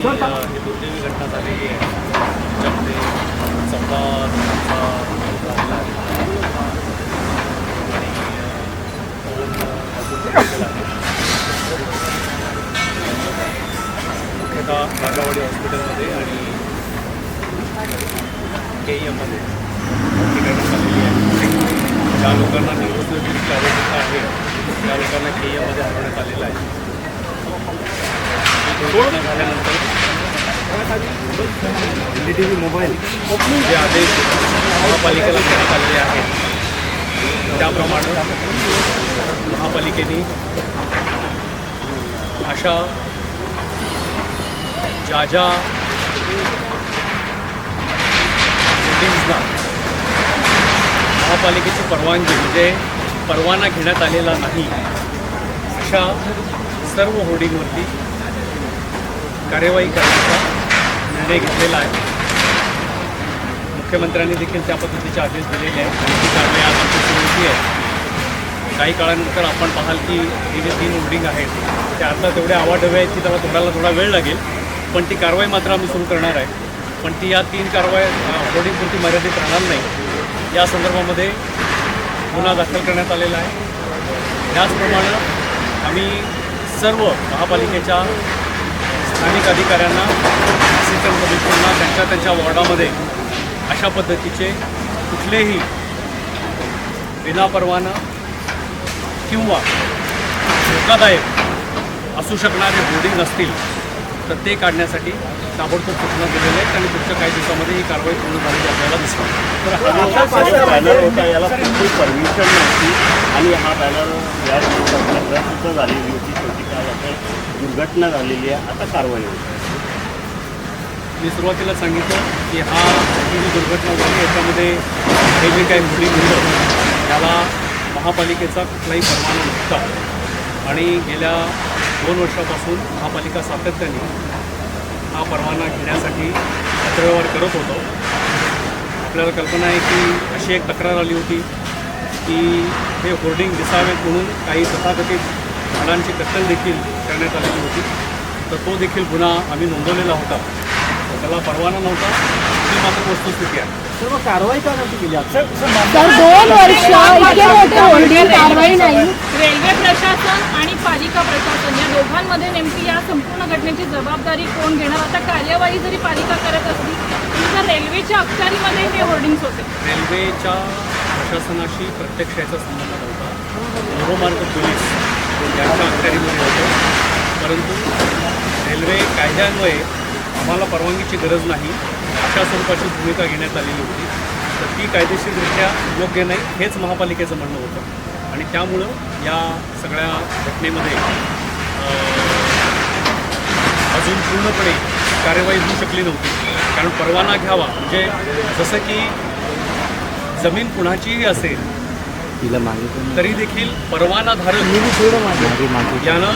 ही दुर्दैवी घटना झालेली आहे त्याच्यामध्ये 14 जणांचा झालेला आहे मुख्यतः नागावाडी हॉस्पिटलमध्ये आणि KEMमध्ये ठिकाणी झालेली आहे. ज्या लोकांना न्यूरोसर्जरीची आवश्यकता आहे त्या लोकांना KEMमध्ये हलवण्यात आलेलं आहे. घटना झाल्यानंतर मोबाईल जे आदेश महापालिकेला देण्यात आलेले आहेत त्याप्रमाणे महापालिकेने अशा ज्या होर्डिंग्सना महापालिकेची परवानगी म्हणजे परवाना घेण्यात आलेला नाही अशा सर्व होर्डिंगवरती कार्यवाही करण्याचा निर्णय घेतलेला आहे. मुख्यमंत्र्यांनी देखील त्या पद्धतीचे आदेश दिलेले आहेत आणि ती कारवाई आज आमची सुरू होती आहे. काही काळानंतर आपण पाहाल की ही जे 3 होर्डिंग आहेत ते आता तेवढे आवाढव्य आहेत की त्याला थोडा वेळ लागेल, पण ती कारवाई मात्र आम्ही सुरू करणार आहे. पण ती या 3 होर्डिंगपुरती मर्यादित राहणार नाही. या संदर्भामध्ये गुन्हा दाखल करण्यात आलेला आहे. त्याचप्रमाणे आम्ही सर्व महापालिकेच्या स्थानिक अधिकाऱ्यांना असिस्टंट कमिशनरना त्यांच्या वॉर्डामध्ये अशा पद्धतीचे कुठलेही विनापरवाना किंवा धोकादायक असू शकणारे होर्डिंग असतील तर ते काढण्यासाठी ताबडतोब सूचना दिलेल्या आहेत आणि पुढच्या काही दिवसामध्ये ही कारवाई पूर्ण झालेली आपल्याला दिसणार. बॅनर होता याला कुठली परमिशन नव्हती आणि हा बॅनर या सुद्धा झालेली होती. शेवटी काय आता दुर्घटना झालेली आहे, आता कारवाई होती. मी सुरुवातीला सांगितलं की ही जी दुर्घटना झाली याच्यामध्ये हे जे काही होर्डिंग होतं त्याला महापालिकेचा कुठलाही परवाना नव्हता आणि गेल्या 2 वर्षापासून महापालिका सातत्याने हा परवाना घेण्यासाठी पत्रव्यवहार करत होतो. आपल्याला कल्पना आहे की अशी एक तक्रार आली होती की हे होर्डिंग दिसावेत म्हणून काही तथाकथित झाडांची कत्तल देखील करण्यात आलेली होती. तर तो देखील गुन्हा आम्ही नोंदवलेला होता. त्याला परवाना नव्हता ही मात्र वस्तुस्थिती आहे. सर्व कारवाई करण्यात केली तर 2 वर्ष इतके मोठे होल्डिंग कारवाई नाही. रेल्वे प्रशासन आणि पालिका प्रशासन या दोघांमध्ये नेमकी या संपूर्ण घटनेची जबाबदारी कोण घेणार? आता कार्यवाही जरी पालिका करत असली तरी रेल्वेच्या अखत्यारीमध्ये हे होर्डिंग्स होते. रेल्वेच्या प्रशासनाशी प्रत्यक्ष याचा संबंध नव्हता. लोहमार्ग पोलीस यांच्या अखत्यारीमध्ये होतं. परंतु रेल्वे कायद्यान्वये आम्हाला परवानगीची गरज नाही अशा स्वरूपाची भूमिका घेण्यात आलेली होती. तर ती कायदेशीररित्या योग्य नाही हेच महापालिकेचं म्हणणं होतं आणि त्यामुळं या सगळ्या घटनेमध्ये अजून पूर्णपणे कार्यवाही होऊ शकली नव्हती. कारण परवाना घ्यावा म्हणजे जसं की जमीन कुणाचीही असेल तरी देखील परवानाधारक यानं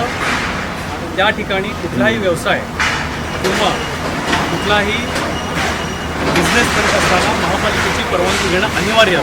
त्या ठिकाणी कुठलाही व्यवसाय किंवा कुठलाही बिझनेस करत असताना महापालिकेची परवानगी घेणं अनिवार्य असतं.